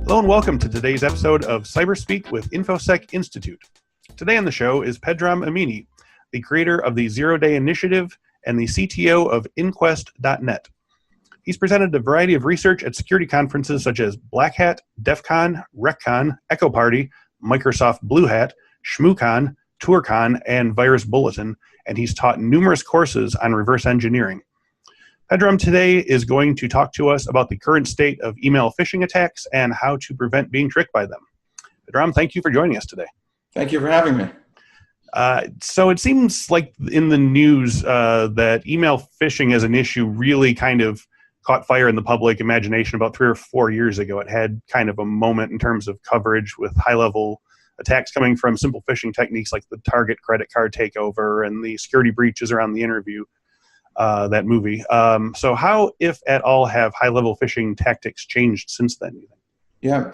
Hello and welcome to today's episode of CyberSpeak with InfoSec Institute. Today on the show is Pedram Amini, the creator of the Zero Day Initiative and the CTO of InQuest.net. He's presented a variety of research at security conferences such as Black Hat, DEF CON, RecCon, Echo Party, Microsoft Blue Hat, ShmooCon, TourCon, and Virus Bulletin, and he's taught numerous courses on reverse engineering. Pedram today is going to talk to us about the current state of email phishing attacks and how to prevent being tricked by them. Pedram, thank you for joining us today. Thank you for having me. So it seems like in the news that email phishing as an issue really kind of caught fire in the public imagination about 3 or 4 years ago. It had kind of a moment in terms of coverage with high-level attacks coming from simple phishing techniques like the Target credit card takeover and the security breaches around the interview. That movie. So how, if at all, have high-level phishing tactics changed since then? Yeah.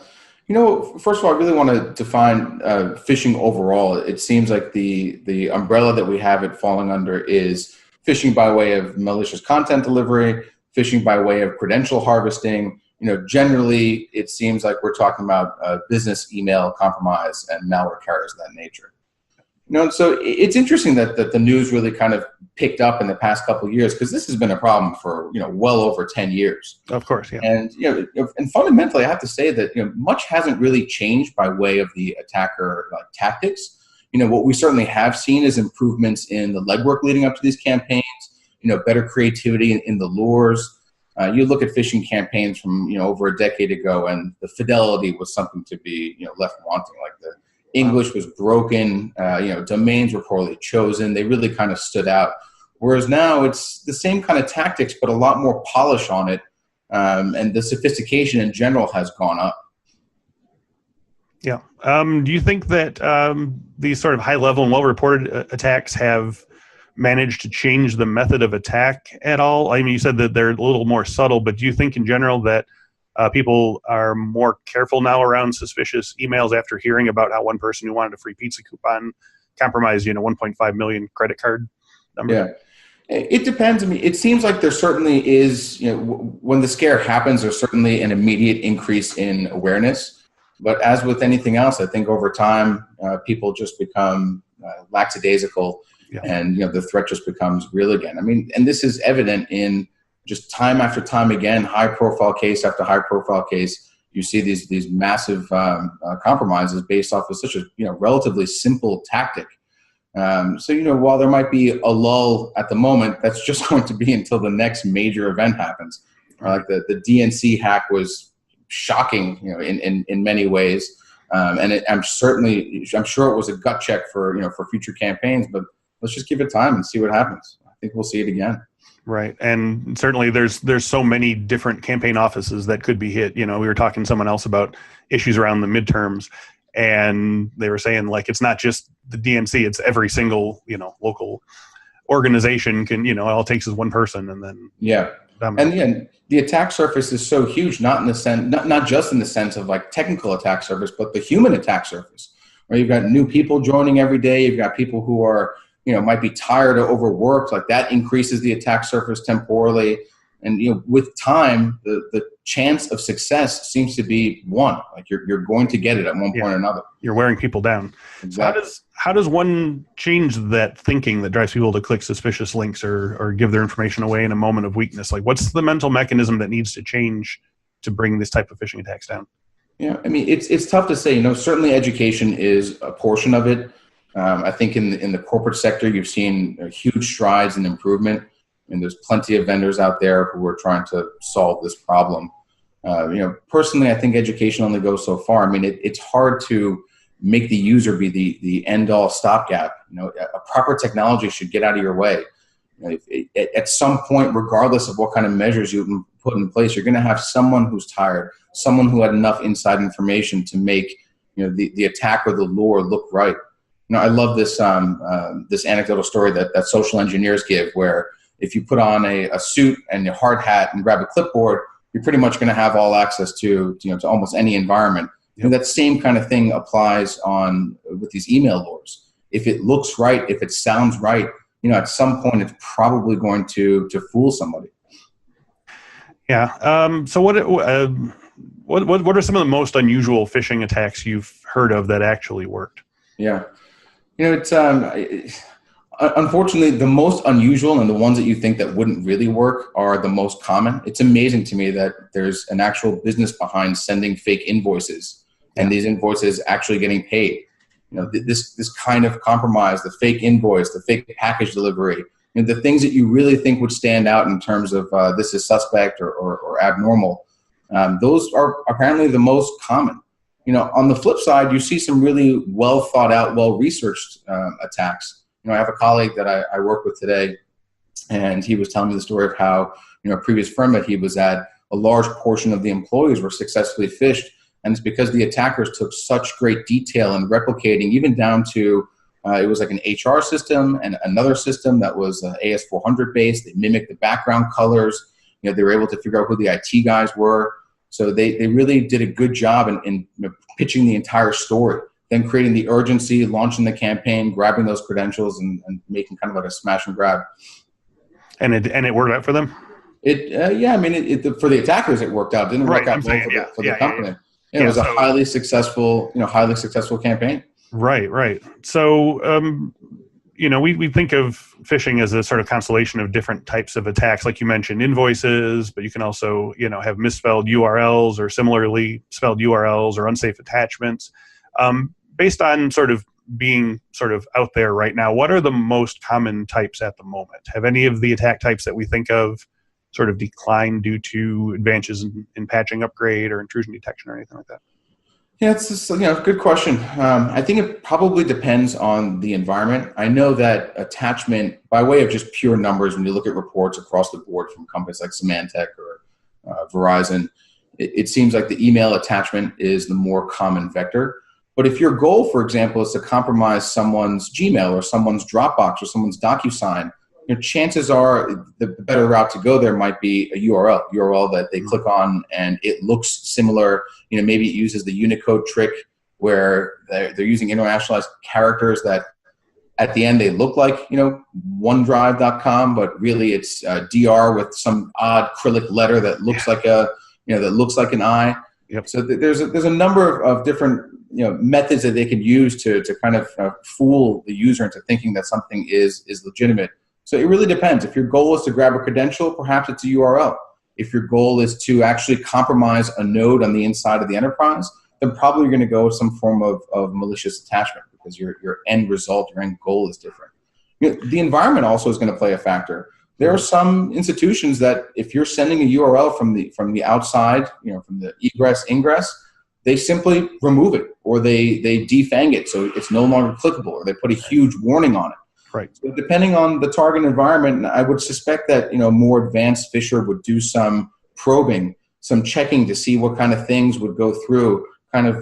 First of all, I really want to define phishing overall. It seems like the umbrella that we have it falling under is phishing by way of malicious content delivery, phishing by way of credential harvesting. Generally, it seems like we're talking about business email compromise and malware carriers of that nature. So it's interesting that the news really kind of picked up in the past couple of years, because this has been a problem for well over 10 years. Of course, yeah. And and fundamentally, I have to say that much hasn't really changed by way of the attacker tactics. What we certainly have seen is improvements in the legwork leading up to these campaigns. Better creativity in the lures. You look at phishing campaigns from over a decade ago, and the fidelity was something to be left wanting. Like the English was broken, domains were poorly chosen. They really kind of stood out. Whereas now it's the same kind of tactics, but a lot more polish on it. And the sophistication in general has gone up. Yeah. Do you think that these sort of high-level and well-reported attacks have managed to change the method of attack at all? I mean, you said that they're a little more subtle, but do you think in general that people are more careful now around suspicious emails after hearing about how one person who wanted a free pizza coupon compromised, 1.5 million credit card number? Yeah, it depends. I mean, it seems like there certainly is, when the scare happens, there's certainly an immediate increase in awareness. But as with anything else, I think over time, people just become lackadaisical, yeah. And the threat just becomes real again. I mean, and this is evident in just time after time again, high-profile case after high-profile case. You see these massive compromises based off of such a relatively simple tactic. So while there might be a lull at the moment, that's just going to be until the next major event happens. Like the DNC hack was shocking, in many ways, and I'm sure it was a gut check for future campaigns. But let's just give it time and see what happens. I think we'll see it again. Right, and certainly there's so many different campaign offices that could be hit. We were talking to someone else about issues around the midterms, and they were saying like it's not just the DNC; it's every single local organization can all it takes is one person, and then and the attack surface is so huge, not just in the sense of like technical attack surface, but the human attack surface. Where you've got new people joining every day, you've got people who are might be tired or overworked, like that increases the attack surface temporally. And, with time, the chance of success seems to be one. Like you're going to get it at one point or another. You're wearing people down. Exactly. How does one change that thinking that drives people to click suspicious links or give their information away in a moment of weakness? Like what's the mental mechanism that needs to change to bring this type of phishing attacks down? Yeah, I mean, it's tough to say. Certainly education is a portion of it. I think in the corporate sector, you've seen huge strides in improvement, and there's plenty of vendors out there who are trying to solve this problem. Personally, I think education only goes so far. I mean, it's hard to make the user be the end-all stopgap. A proper technology should get out of your way. At some point, regardless of what kind of measures you can put in place, you're going to have someone who's tired, someone who had enough inside information to make the attack or the lure look right. I love this this anecdotal story that social engineers give, where if you put on a suit and a hard hat and grab a clipboard, you're pretty much going to have all access to almost any environment. Yep. And that same kind of thing applies with these email lures. If it looks right, if it sounds right, at some point it's probably going to fool somebody. Yeah. So what What are some of the most unusual phishing attacks you've heard of that actually worked? Yeah. It's unfortunately the most unusual, and the ones that you think that wouldn't really work are the most common. It's amazing to me that there's an actual business behind sending fake invoices and these invoices actually getting paid. This kind of compromise, the fake invoice, the fake package delivery, the things that you really think would stand out in terms of this is suspect or abnormal. Those are apparently the most common. On the flip side, you see some really well thought out, well researched attacks. I have a colleague that I work with today, and he was telling me the story of how a previous firm that he was at, a large portion of the employees were successfully phished, and it's because the attackers took such great detail in replicating, even down to it was like an HR system and another system that was AS400 based. They mimicked the background colors. They were able to figure out who the IT guys were. So they really did a good job in pitching the entire story, then creating the urgency, launching the campaign, grabbing those credentials, and making kind of like a smash and grab. And it worked out for them? For the attackers it worked out. It didn't work out well for the company. It was a highly successful campaign. Right. So, we think of phishing as a sort of constellation of different types of attacks. Like you mentioned, invoices, but you can also, have misspelled URLs or similarly spelled URLs or unsafe attachments. Based on sort of being sort of out there right now, what are the most common types at the moment? Have any of the attack types that we think of sort of declined due to advances in patching upgrade or intrusion detection or anything like that? Yeah, it's just, good question. I think it probably depends on the environment. I know that attachment, by way of just pure numbers, when you look at reports across the board from companies like Symantec or Verizon, it seems like the email attachment is the more common vector. But if your goal, for example, is to compromise someone's Gmail or someone's Dropbox or someone's DocuSign, chances are the better route to go there might be a URL that they click on and it looks similar. Maybe it uses the Unicode trick where they're using internationalized characters that at the end they look like, OneDrive.com, but really it's DR with some odd acrylic letter that looks like an I. Yep. So there's a number of different methods that they can use to kind of fool the user into thinking that something is legitimate. So it really depends. If your goal is to grab a credential, perhaps it's a URL. If your goal is to actually compromise a node on the inside of the enterprise, then probably you're going to go with some form of malicious attachment because your end result, your end goal is different. The environment also is going to play a factor. There are some institutions that if you're sending a URL from the outside, from the egress, ingress, they simply remove it or they defang it so it's no longer clickable, or they put a huge warning on it. Right. So depending on the target environment, I would suspect that more advanced phisher would do some probing, some checking to see what kind of things would go through, kind of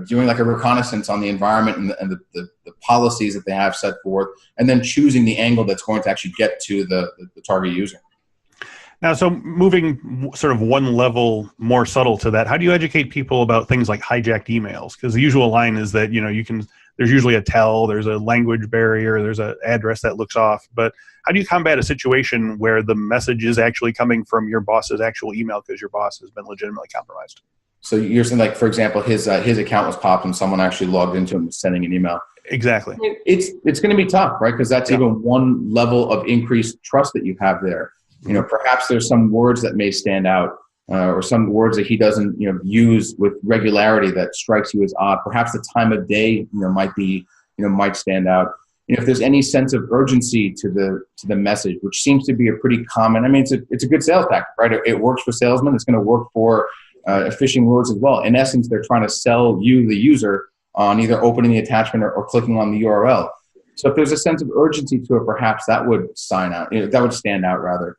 doing like a reconnaissance on the environment and the policies that they have set forth, and then choosing the angle that's going to actually get to the target user. Now, so moving sort of one level more subtle to that, how do you educate people about things like hijacked emails? Because the usual line is that there's usually a tell, there's a language barrier, there's an address that looks off. But how do you combat a situation where the message is actually coming from your boss's actual email because your boss has been legitimately compromised? So you're saying, like, for example, his account was popped and someone actually logged into him sending an email. Exactly. It's going to be tough, right? Because that's even one level of increased trust that you have there. Perhaps there's some words that may stand out. Or some words that he doesn't, use with regularity that strikes you as odd. Perhaps the time of day, might stand out. If there's any sense of urgency to the message, which seems to be a pretty common. I mean, it's a good sales tactic, right? It works for salesmen. It's going to work for phishing words as well. In essence, they're trying to sell you, the user, on either opening the attachment or clicking on the URL. So if there's a sense of urgency to it, perhaps that would stand out rather.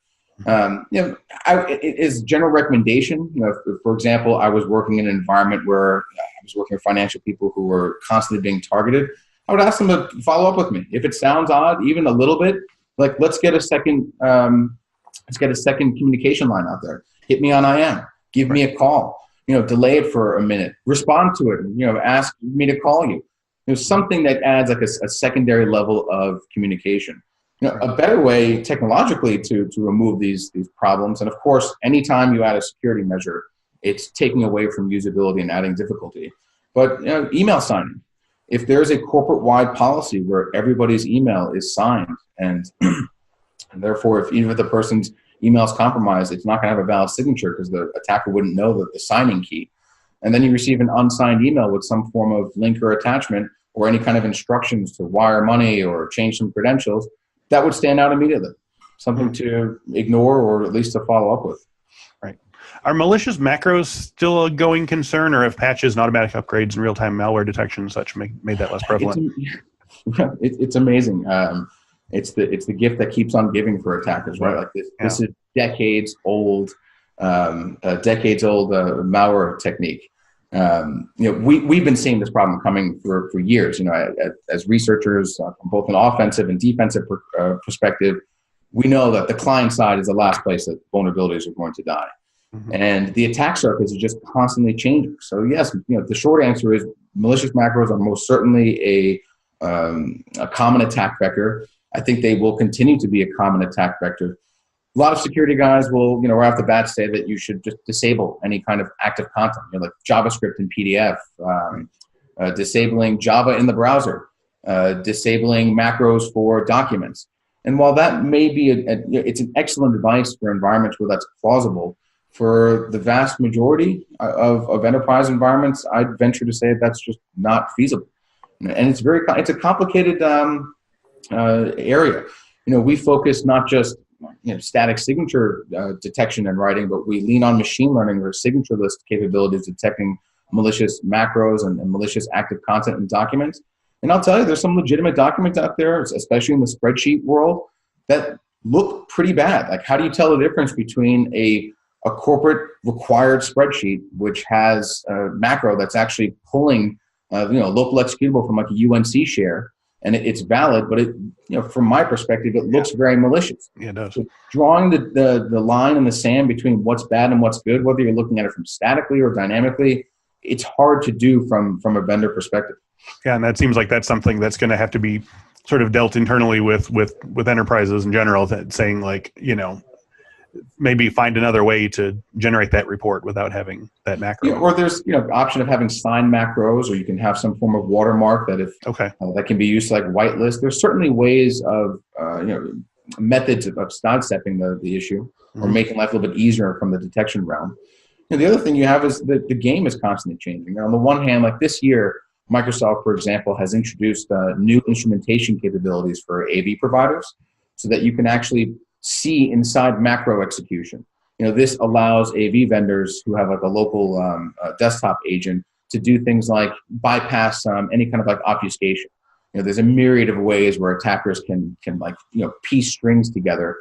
As general recommendation, if, for example, I was working in an environment where I was working with financial people who were constantly being targeted, I would ask them to follow up with me. If it sounds odd, even a little bit, like let's get a second communication line out there. Hit me on IM. Give me a call. Delay it for a minute. Respond to it. Ask me to call you. Something that adds like a secondary level of communication. A better way technologically to remove these problems, and of course, anytime you add a security measure, it's taking away from usability and adding difficulty. But email signing, if there's a corporate-wide policy where everybody's email is signed, and therefore, even if the person's email is compromised, it's not going to have a valid signature because the attacker wouldn't know the signing key. And then you receive an unsigned email with some form of link or attachment or any kind of instructions to wire money or change some credentials, that would stand out immediately. Something to ignore or at least to follow up with. Right. Are malicious macros still a going concern, or have patches and automatic upgrades and real-time malware detection and such made that less prevalent? It's amazing. It's the gift that keeps on giving for attackers, right? Like this is decades old malware technique. We've been seeing this problem coming for years. As researchers, from both an offensive and defensive perspective, we know that the client side is the last place that vulnerabilities are going to die. Mm-hmm. And the attack surface is just constantly changing. So yes, the short answer is malicious macros are most certainly a common attack vector. I think they will continue to be a common attack vector. A lot of security guys will, right off the bat say that you should just disable any kind of active content, like JavaScript and PDF, disabling Java in the browser, disabling macros for documents. And while that may be it's an excellent advice for environments where that's plausible, for the vast majority of enterprise environments, I'd venture to say that's just not feasible. And it's a complicated area. We focus not just static signature detection and writing, but we lean on machine learning or signature list capabilities detecting malicious macros and malicious active content in documents. And I'll tell you, there's some legitimate documents out there, especially in the spreadsheet world, that look pretty bad. Like, how do you tell the difference between a corporate required spreadsheet, which has a macro that's actually pulling local executable from like a UNC share, and it's valid, but it, from my perspective, it looks very malicious. Yeah, it does. So drawing the line in the sand between what's bad and what's good, whether you're looking at it from statically or dynamically, it's hard to do from a vendor perspective. Yeah, and that seems like that's something that's going to have to be sort of dealt internally with enterprises in general, saying like, maybe find another way to generate that report without having that macro. Yeah, or there's option of having signed macros, or you can have some form of watermark that that can be used to like whitelist. There's certainly ways of methods of sidestepping the issue or making life a little bit easier from the detection realm. The other thing you have is that the game is constantly changing. On the one hand, like this year, Microsoft, for example, has introduced new instrumentation capabilities for AV providers so that you can actually see inside macro execution. This allows AV vendors who have like a local desktop agent to do things like bypass any kind of like obfuscation. There's a myriad of ways where attackers can like piece strings together.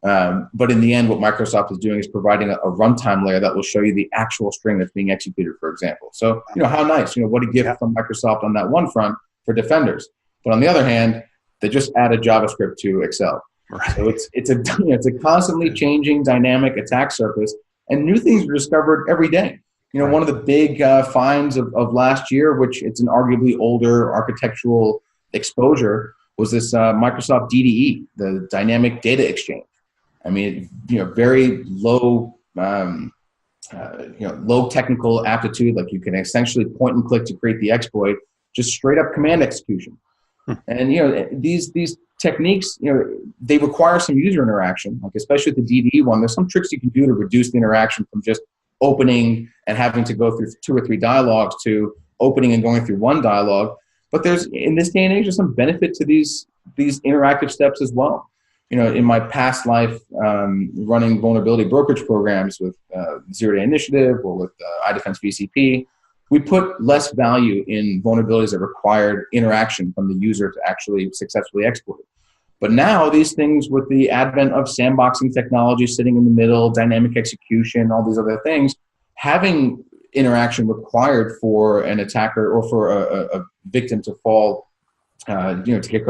But in the end, what Microsoft is doing is providing a runtime layer that will show you the actual string that's being executed, for example. So, how nice, what a gift from Microsoft on that one front for defenders. But on the other hand, they just added JavaScript to Excel. Right. So it's a constantly changing dynamic attack surface, and new things are discovered every day. One of the big finds of last year, which it's an arguably older architectural exposure, was this Microsoft DDE, the Dynamic Data Exchange. I mean, very low, low technical aptitude. Like you can essentially point and click to create the exploit, just straight up command execution. And these techniques, they require some user interaction. Like especially with the DDE one, there's some tricks you can do to reduce the interaction from just opening and having to go through 2 or 3 dialogues to opening and going through one dialogue. But there's, in this day and age, there's some benefit to these interactive steps as well. In my past life, running vulnerability brokerage programs with Zero Day Initiative or with iDefense VCP, we put less value in vulnerabilities that required interaction from the user to actually successfully exploit it. But now these things, with the advent of sandboxing technology sitting in the middle, dynamic execution, all these other things, having interaction required for an attacker or for a victim to fall, to get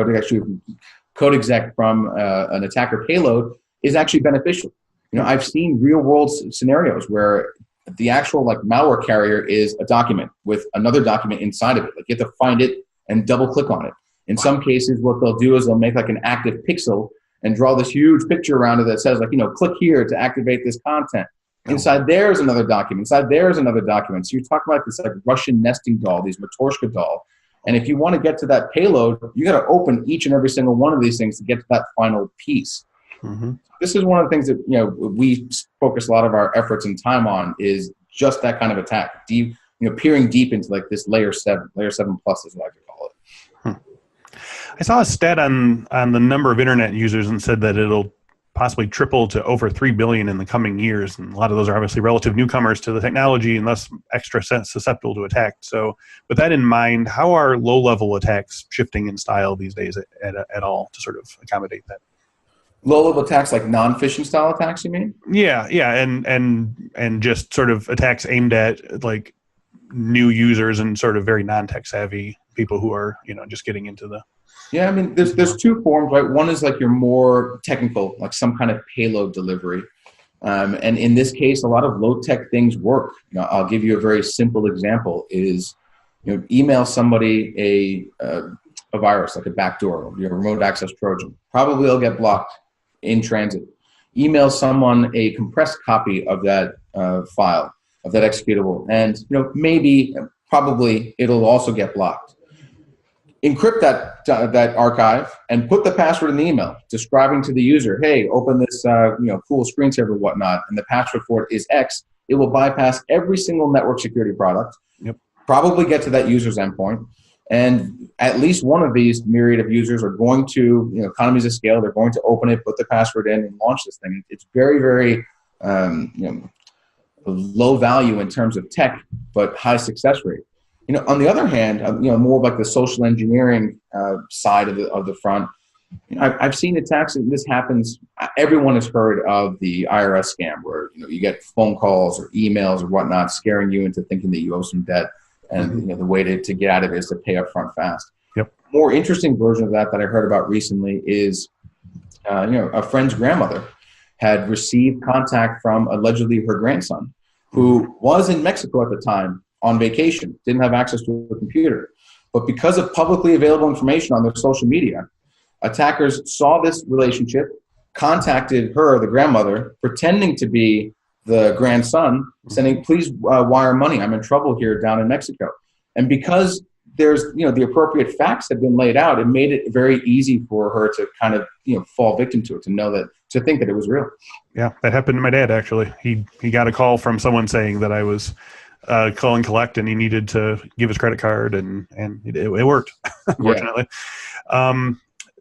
code exec from an attacker payload is actually beneficial. I've seen real world scenarios where the actual like malware carrier is a document with another document inside of it. Like you have to find it and double click on it. In some cases, what they'll do is they'll make like an active pixel and draw this huge picture around it that says like, click here to activate this content. Inside there is another document. Inside there is another document. So you're talking about this like Russian nesting doll, these Matryoshka doll. And if you want to get to that payload, you got to open each and every single one of these things to get to that final piece. Mm-hmm. This is one of the things that we focus a lot of our efforts and time on is just that kind of attack, deep, peering deep into like this layer 7 plus is what I could call it. I saw a stat on the number of internet users and said that it'll possibly triple to over 3 billion in the coming years. And a lot of those are obviously relative newcomers to the technology and thus extra susceptible to attack. So with that in mind, how are low-level attacks shifting in style these days at all to sort of accommodate that? Low-level attacks like non-phishing style attacks, you mean? Yeah, and just sort of attacks aimed at like new users and sort of very non-tech savvy people who are, just getting into the... Yeah, I mean, there's two forms, right? One is like your more technical, like some kind of payload delivery. And in this case, a lot of low-tech things work. I'll give you a very simple example is, email somebody a virus, like a backdoor, your remote access Trojan. Probably they'll get blocked in transit. Email someone a compressed copy of that file, of that executable, and probably it'll also get blocked. Encrypt that archive and put the password in the email, describing to the user, hey, open this cool screensaver, whatnot, and the password for it is X. It will bypass every single network security product, probably get to that user's endpoint, and at least one of these myriad of users are going to, economies of scale, they're going to open it, put the password in, and launch this thing. It's very, very low value in terms of tech, but high success rate. On the other hand, more like the social engineering side of the front, I've seen attacks, and this happens. Everyone has heard of the IRS scam, where you get phone calls or emails or whatnot, scaring you into thinking that you owe some debt, and the way to get out of it is to pay up front fast. Yep. More interesting version of that I heard about recently is, a friend's grandmother had received contact from allegedly her grandson, who was in Mexico at the time, on vacation, didn't have access to a computer. But because of publicly available information on their social media, attackers saw this relationship, contacted her, the grandmother, pretending to be the grandson, saying, please wire money. I'm in trouble here down in Mexico. And because there's, the appropriate facts have been laid out, it made it very easy for her to kind of, fall victim to it, to think that it was real. Yeah, that happened to my dad, actually. He got a call from someone saying that I was call and collect, and he needed to give his credit card, and it worked, unfortunately. Yeah.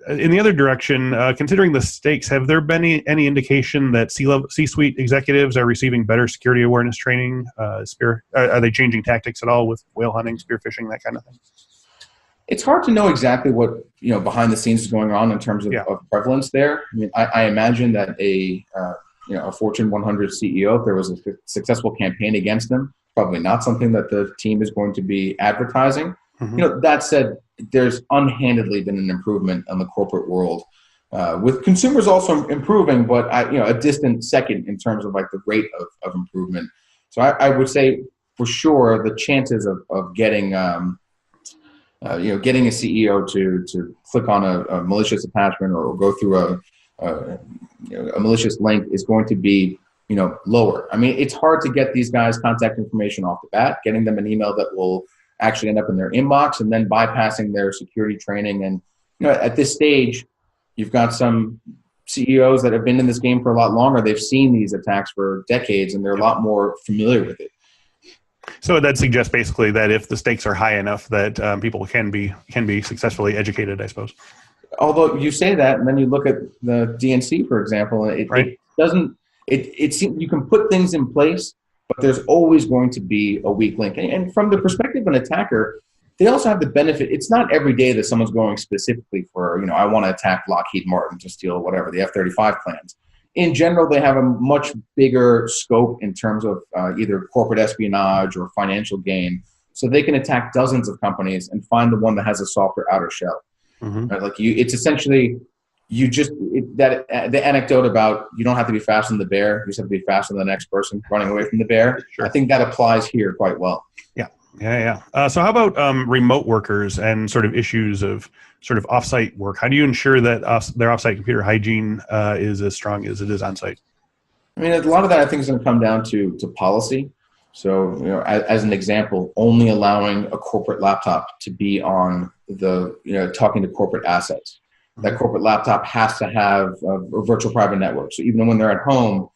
In the other direction, considering the stakes, have there been any indication that C-suite executives are receiving better security awareness training? Are they changing tactics at all with whale hunting, spear phishing, that kind of thing? It's hard to know exactly what behind the scenes is going on in terms of prevalence there. I mean, I imagine that a Fortune 100 CEO, if there was a successful campaign against them, probably not something that the team is going to be advertising. Mm-hmm. That said, there's unhandedly been an improvement in the corporate world, with consumers also improving, but a distant second in terms of like the rate of improvement. So I would say for sure the chances of getting getting a CEO to click on a malicious attachment or go through a malicious link is going to be lower. I mean, it's hard to get these guys contact information off the bat, getting them an email that will actually end up in their inbox, and then bypassing their security training. And at this stage, you've got some CEOs that have been in this game for a lot longer. They've seen these attacks for decades, and they're a lot more familiar with it. So that suggests basically that if the stakes are high enough, that people can be successfully educated, I suppose. Although you say that, and then you look at the DNC, for example, it doesn't. It seems you can put things in place, but there's always going to be a weak link. And from the perspective of an attacker, they also have the benefit. It's not every day that someone's going specifically for, I want to attack Lockheed Martin to steal whatever, the F-35 plans. In general, they have a much bigger scope in terms of either corporate espionage or financial gain. So they can attack dozens of companies and find the one that has a softer outer shell. Mm-hmm. Right? Like it's essentially... the anecdote about you don't have to be faster than the bear, you just have to be faster than the next person running away from the bear. Sure. I think that applies here quite well. Yeah. So how about remote workers and sort of issues of sort of offsite work? How do you ensure that their offsite computer hygiene is as strong as it is on site? I mean, a lot of that I think is going to come down to policy. So, as an example, only allowing a corporate laptop to be on the, talking to corporate assets. That corporate laptop has to have a virtual private network. So even when they're at home,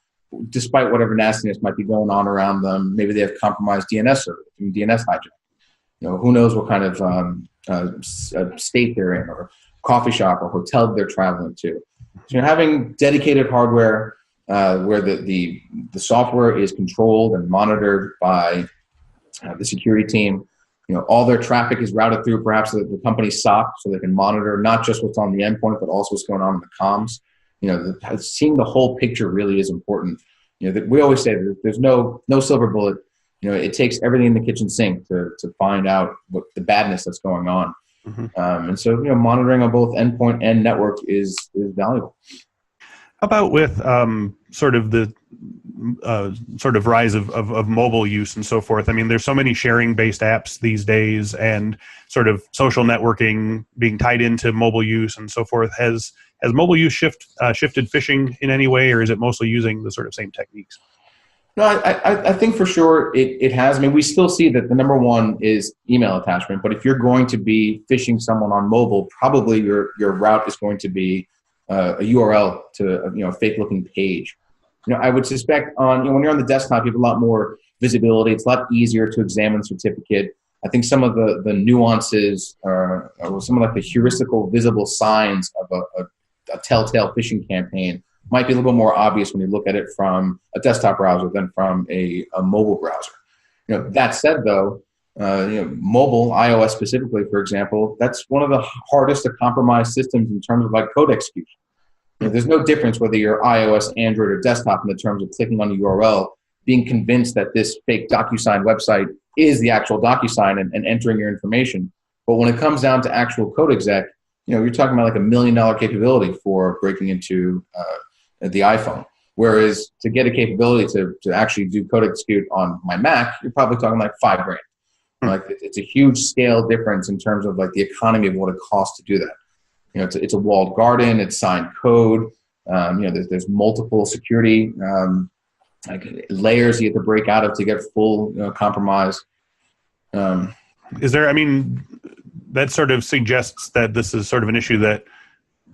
despite whatever nastiness might be going on around them, maybe they have compromised DNS servers, DNS hijack. Who knows what kind of state they're in, or coffee shop or hotel they're traveling to. So having dedicated hardware where the software is controlled and monitored by the security team. All their traffic is routed through perhaps the company's SOC, so they can monitor not just what's on the endpoint, but also what's going on in the comms. Seeing the whole picture really is important. That we always say that there's no silver bullet. It takes everything in the kitchen sink to find out what the badness that's going on. And so, monitoring on both endpoint and network is valuable. How about with sort of the rise of mobile use and so forth? I mean, there's so many sharing-based apps these days, and sort of social networking being tied into mobile use and so forth. Has mobile use shifted phishing in any way, or is it mostly using the sort of same techniques? No, I think for sure it has. I mean, we still see that the number one is email attachment, but if you're going to be phishing someone on mobile, probably your route is going to be a URL to a fake-looking page. I would suspect when you're on the desktop, you have a lot more visibility. It's a lot easier to examine the certificate. I think some of the nuances or some of the heuristical visible signs of a telltale phishing campaign might be a little bit more obvious when you look at it from a desktop browser than from a mobile browser. That said, though, mobile, iOS specifically, for example, that's one of the hardest to compromise systems in terms of code execution. There's no difference whether you're iOS, Android, or desktop in the terms of clicking on the URL, being convinced that this fake DocuSign website is the actual DocuSign and entering your information. But when it comes down to actual code exec, you're talking about $1 million capability for breaking into the iPhone. Whereas to get a capability to actually do code execute on my Mac, you're probably talking $5,000. It's a huge scale difference in terms of the economy of what it costs to do that. It's a walled garden. It's signed code. There's multiple security layers you have to break out of to get full compromise. Is there? I mean, that sort of suggests that this is sort of an issue that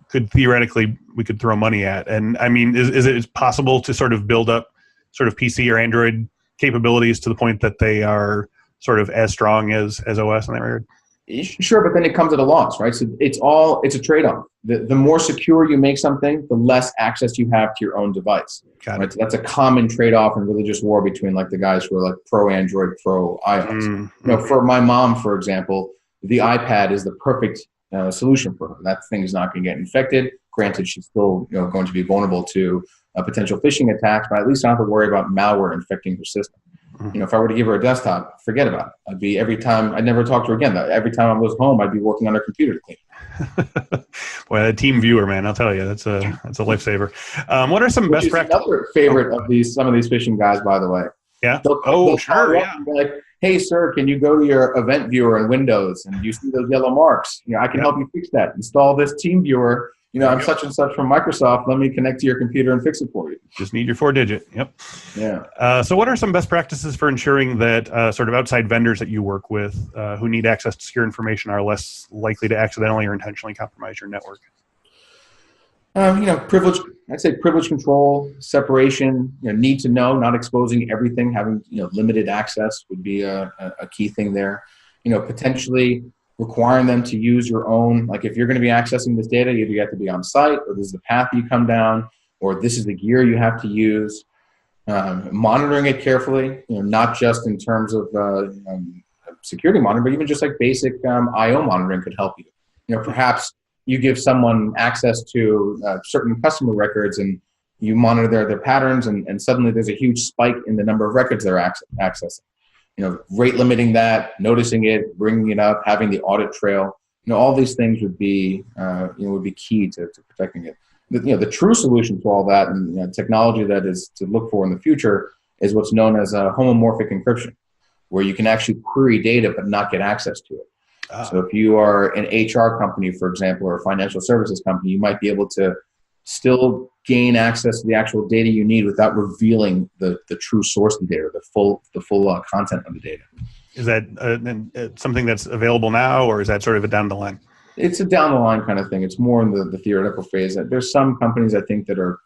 could theoretically we could throw money at. And I mean, is it possible to sort of build up sort of PC or Android capabilities to the point that they are sort of as strong as OS in that regard? Sure, but then it comes at a loss, right? So it's a trade-off. The more secure you make something, the less access you have to your own device. Right? So that's a common trade-off in religious war between the guys who are pro Android, pro iOS. For my mom, for example, the iPad is the perfect solution for her. That thing is not going to get infected. Granted, she's still going to be vulnerable to potential phishing attacks, but at least I don't have to worry about malware infecting her system. If I were to give her a desktop, forget about it. I'd never talk to her again. Every time I was home, I'd be working on her computer to clean. Boy, a team viewer, man, I'll tell you, that's a lifesaver. What are some best practices? Another favorite of some of these phishing guys, by the way. Yeah. They'll sure. Yeah. Hey, sir, can you go to your event viewer in Windows and you see those yellow marks? I can help you fix that. Install this team viewer. I'm such and such from Microsoft. Let me connect to your computer and fix it for you. Just need your 4-digit. Yep. Yeah. So what are some best practices for ensuring that sort of outside vendors that you work with who need access to secure information are less likely to accidentally or intentionally compromise your network? Privilege. I'd say privilege control, separation. Need to know, not exposing everything. Having limited access would be a key thing there. Potentially requiring them to use your own, if you're going to be accessing this data, either you have to be on site, or this is the path you come down, or this is the gear you have to use. Monitoring it carefully, not just in terms of security monitoring, but even just basic I/O monitoring could help you. Perhaps you give someone access to certain customer records and you monitor their patterns, and suddenly there's a huge spike in the number of records they're accessing. Rate limiting that, noticing it, bringing it up, having the audit trail. All these things would be key to protecting it. The true solution to all that, and technology that is to look for in the future, is what's known as homomorphic encryption, where you can actually query data but not get access to it. So if you are an HR company, for example, or a financial services company, you might be able to still gain access to the actual data you need without revealing the true source of the data, the full content of the data. Is that something that's available now, or is that sort of a down the line? It's a down the line kind of thing. It's more in the theoretical phase. There's some companies I think that are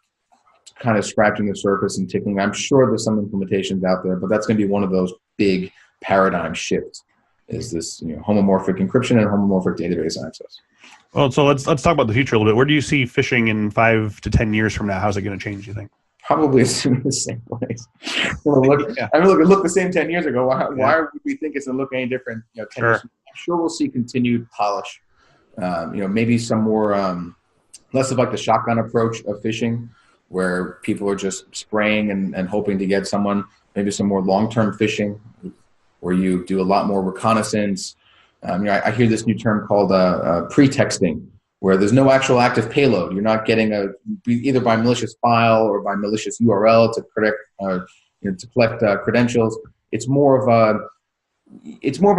kind of scratching the surface and tickling. I'm sure there's some implementations out there, but that's going to be one of those big paradigm shifts, is this homomorphic encryption and homomorphic database access. Well, so let's talk about the future a little bit. Where do you see phishing in 5 to 10 years from now? How's it going to change, you think? Probably assuming the same place. Look the same 10 years ago. Why would we think it's going to look any different? 10 years. I'm sure we'll see continued polish. Maybe some more, less of like the shotgun approach of phishing, where people are just spraying and hoping to get someone. Maybe some more long-term phishing, where you do a lot more reconnaissance. I hear this new term called pretexting, where there's no actual active payload. You're not getting either by malicious file or by malicious URL to collect credentials. It's more of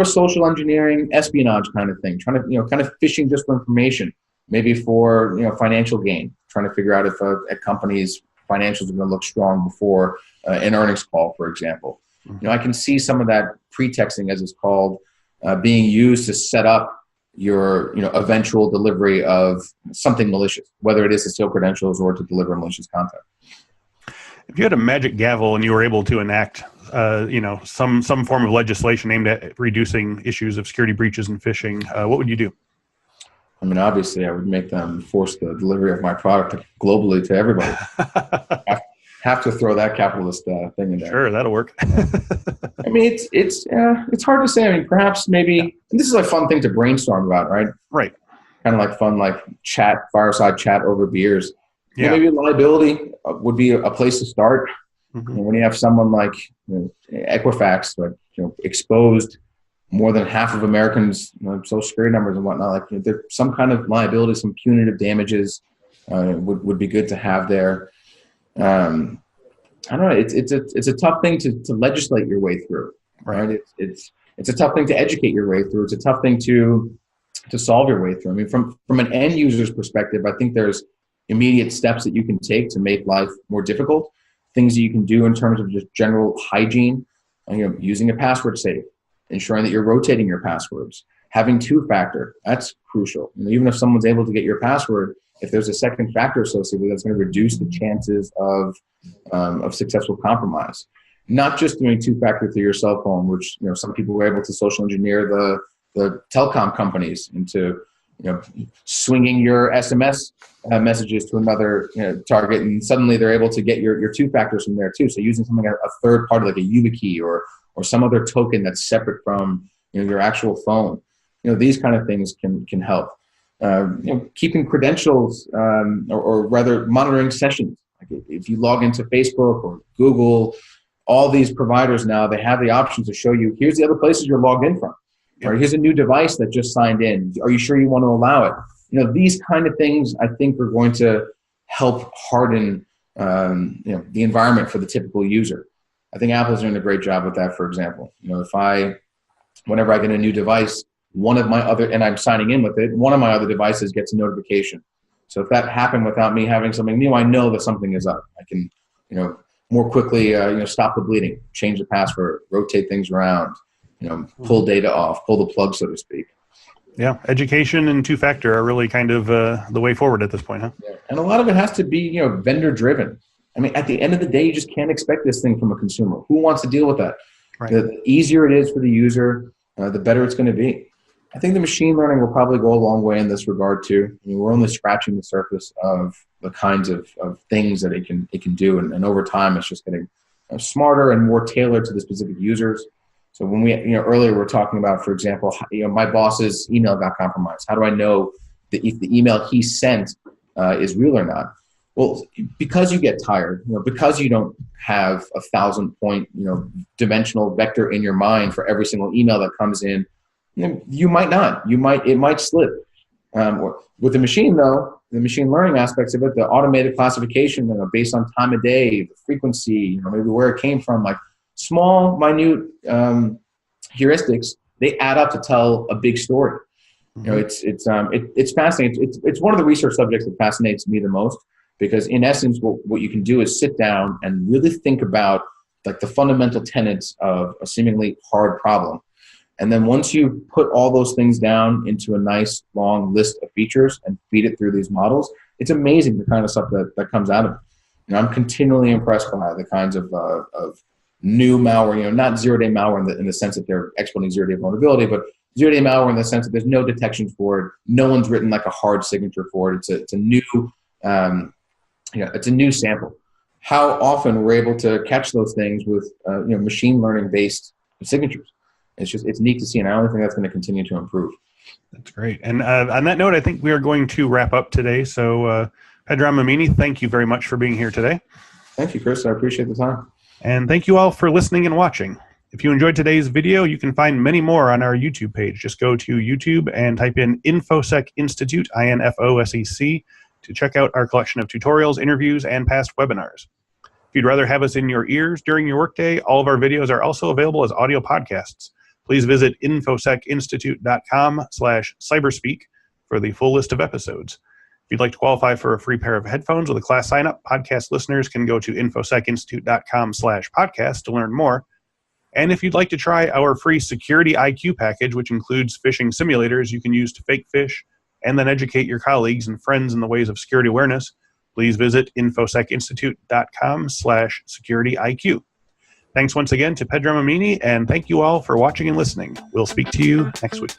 a social engineering espionage kind of thing, trying to kind of phishing just for information, maybe for financial gain, trying to figure out if a company's financials are going to look strong before an earnings call, for example. I can see some of that pretexting, as it's called, being used to set up your eventual delivery of something malicious, whether it is to steal credentials or to deliver malicious content. If you had a magic gavel and you were able to enact some form of legislation aimed at reducing issues of security breaches and phishing, what would you do? I mean, obviously, I would make them force the delivery of my product globally to everybody. Have to throw that capitalist thing in there. Sure, that'll work. I mean, it's hard to say. I mean, perhaps maybe, and this is a fun thing to brainstorm about, right? Right. Kind of like fun, like fireside chat over beers. Yeah. Maybe liability would be a place to start. Mm-hmm. When you have someone like Equifax, exposed more than half of Americans' social security numbers and whatnot, there's some kind of liability, some punitive damages would be good to have there. I don't know. It's a tough thing to legislate your way through, right? It's a tough thing to educate your way through. It's a tough thing to solve your way through. I mean, from an end user's perspective, I think there's immediate steps that you can take to make life more difficult. Things that you can do in terms of just general hygiene, using a password safe, ensuring that you're rotating your passwords, having two-factor. That's crucial. Even if someone's able to get your password, if there's a second factor associated with it, that's going to reduce the chances of successful compromise. Not just doing two-factor through your cell phone, which some people were able to social engineer the telecom companies into swinging your SMS messages to another target, and suddenly they're able to get your two factors from there too. So using something like a third party like a YubiKey or some other token that's separate from your actual phone. These kind of things can help. Keeping credentials or rather monitoring sessions. Like if you log into Facebook or Google, all these providers now, they have the option to show you, here's the other places you're logged in from. Or here's a new device that just signed in. Are you sure you want to allow it? These kind of things I think are going to help harden the environment for the typical user. I think Apple's doing a great job with that, for example. Whenever I get a new device, and I'm signing in with it, one of my other devices gets a notification. So if that happened without me having something new, I know that something is up. I can, more quickly, stop the bleeding, change the password, rotate things around, pull data off, pull the plug, so to speak. Yeah, education and two-factor are really kind of the way forward at this point, huh? Yeah. And a lot of it has to be, vendor-driven. I mean, at the end of the day, you just can't expect this thing from a consumer. Who wants to deal with that? Right. The easier it is for the user, the better it's going to be. I think the machine learning will probably go a long way in this regard too. We're only scratching the surface of the kinds of things that it can do, and over time, it's just getting smarter and more tailored to the specific users. So when we, earlier we were talking about, for example, my boss's email got compromised. How do I know that if the email he sent is real or not? Well, because you get tired, because you don't have 1,000-point, dimensional vector in your mind for every single email that comes in, you might not. It might slip. With the machine, though, the machine learning aspects of it, the automated classification, based on time of day, the frequency, maybe where it came from, like small, minute heuristics, they add up to tell a big story. It's fascinating. It's one of the research subjects that fascinates me the most. Because in essence, what you can do is sit down and really think about like the fundamental tenets of a seemingly hard problem. And then once you put all those things down into a nice long list of features and feed it through these models, it's amazing the kind of stuff that comes out of it. And I'm continually impressed by the kinds of new malware, not zero-day malware in the sense that they're exploiting zero-day vulnerability, but zero-day malware in the sense that there's no detection for it. No one's written like a hard signature for it. It's a new, it's a new sample. How often we're able to catch those things with machine learning based signatures. It's neat to see, and I only think that's going to continue to improve. That's great. And on that note, I think we are going to wrap up today. So Pedram Amini, thank you very much for being here today. Thank you, Chris. I appreciate the time. And thank you all for listening and watching. If you enjoyed today's video, you can find many more on our YouTube page. Just go to YouTube and type in InfoSec Institute, INFOSEC, to check out our collection of tutorials, interviews, and past webinars. If you'd rather have us in your ears during your workday, all of our videos are also available as audio podcasts. Please visit infosecinstitute.com/cyberspeak for the full list of episodes. If you'd like to qualify for a free pair of headphones with a class sign-up, podcast listeners can go to infosecinstitute.com/podcast to learn more. And if you'd like to try our free Security IQ package, which includes phishing simulators you can use to fake phish and then educate your colleagues and friends in the ways of security awareness, please visit infosecinstitute.com/security-IQ. Thanks once again to Pedram Amini, and thank you all for watching and listening. We'll speak to you next week.